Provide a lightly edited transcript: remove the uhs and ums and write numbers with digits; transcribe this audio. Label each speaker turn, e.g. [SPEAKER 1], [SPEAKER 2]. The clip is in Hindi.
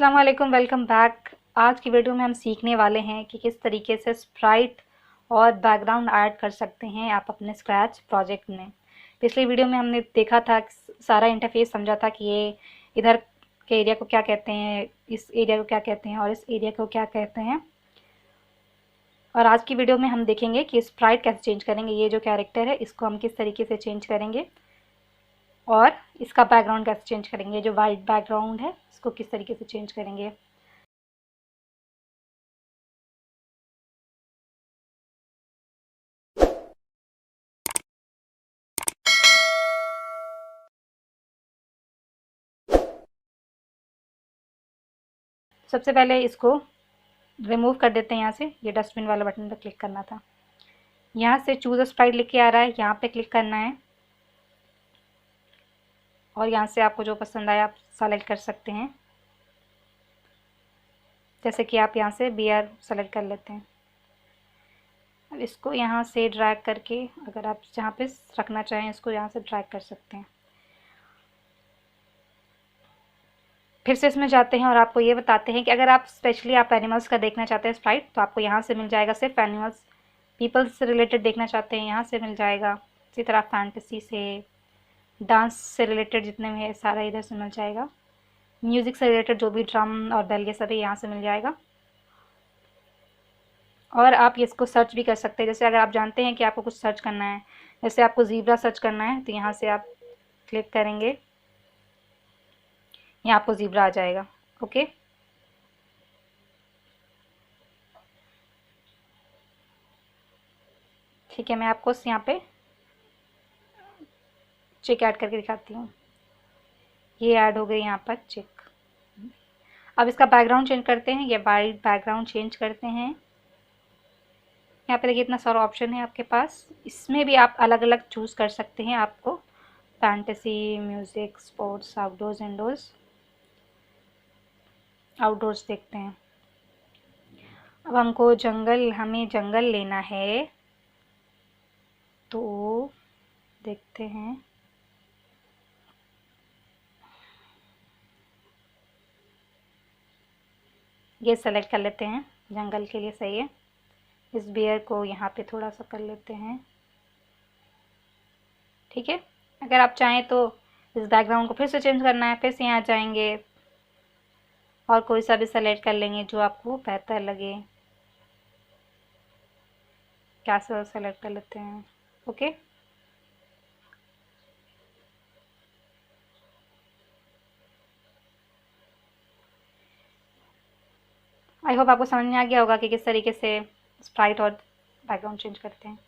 [SPEAKER 1] अस्सलाम वालेकुम, वेलकम बैक। आज की वीडियो में हम सीखने वाले हैं कि किस तरीके से स्प्राइट और बैकग्राउंड ऐड कर सकते हैं आप अपने स्क्रैच प्रोजेक्ट में। पिछली वीडियो में हमने देखा था, सारा इंटरफेस समझा था कि ये इधर के एरिया को क्या कहते हैं, इस एरिया को क्या कहते हैं और इस एरिया को क्या कहते हैं। और आज की वीडियो में हम देखेंगे कि स्प्राइट कैसे चेंज करेंगे, ये जो कैरेक्टर है इसको हम किस तरीके से चेंज करेंगे और इसका बैकग्राउंड कैसे चेंज करेंगे। जो वाइट बैकग्राउंड है इसको किस तरीके से चेंज करेंगे। सबसे पहले इसको रिमूव कर देते हैं यहाँ से। ये डस्टबिन वाला बटन पर क्लिक करना था। यहाँ से चूज़ अ स्प्राइट लिख के आ रहा है, यहाँ पे क्लिक करना है और यहाँ से आपको जो पसंद आए आप सेलेक्ट कर सकते हैं। जैसे कि आप यहाँ से बियर सेलेक्ट कर लेते हैं। अब इसको यहाँ से ड्रैग करके अगर आप जहाँ पे रखना चाहें इसको यहाँ से ड्रैग कर सकते हैं। फिर से इसमें जाते हैं और आपको ये बताते हैं कि अगर आप स्पेशली आप एनिमल्स का देखना चाहते हैं स्प्राइट तो आपको यहाँ से मिल जाएगा। सिर्फ एनिमल्स, पीपल्स से रिलेटेड देखना चाहते हैं यहाँ से मिल जाएगा। इसी तरह फैंटेसी से, डांस से रिलेटेड जितने भी है सारा इधर से मिल जाएगा। म्यूज़िक से रिलेटेड जो भी ड्रम और बेल ये सभी यहाँ से मिल जाएगा। और आप इसको सर्च भी कर सकते हैं। जैसे अगर आप जानते हैं कि आपको कुछ सर्च करना है, जैसे आपको ज़ीब्रा सर्च करना है तो यहाँ से आप क्लिक करेंगे, यहाँ आपको ज़ीब्रा आ जाएगा। ओके, ठीक है, मैं आपको यहाँ पे चिक ऐड करके दिखाती हूँ। ये ऐड हो गई यहाँ पर चिक। अब इसका बैकग्राउंड चेंज करते हैं, ये वाइट बैकग्राउंड चेंज करते हैं। यहाँ पे देखिए इतना सारा ऑप्शन है आपके पास, इसमें भी आप अलग अलग चूज़ कर सकते हैं। आपको fantasy, music, sports, outdoors, indoors. Outdoors देखते हैं। अब हमें जंगल लेना है तो देखते हैं। ये सेलेक्ट कर लेते हैं, जंगल के लिए सही है। इस बियर को यहाँ पे थोड़ा सा कर लेते हैं, ठीक है। अगर आप चाहें तो इस बैकग्राउंड को फिर से चेंज करना है, फिर से यहाँ जाएंगे और कोई सा भी सेलेक्ट कर लेंगे जो आपको बेहतर लगे। कैसल सेलेक्ट कर लेते हैं। ओके, आई होप आपको समझ में आ गया होगा कि किस तरीके से स्प्राइट और बैकग्राउंड चेंज करते हैं।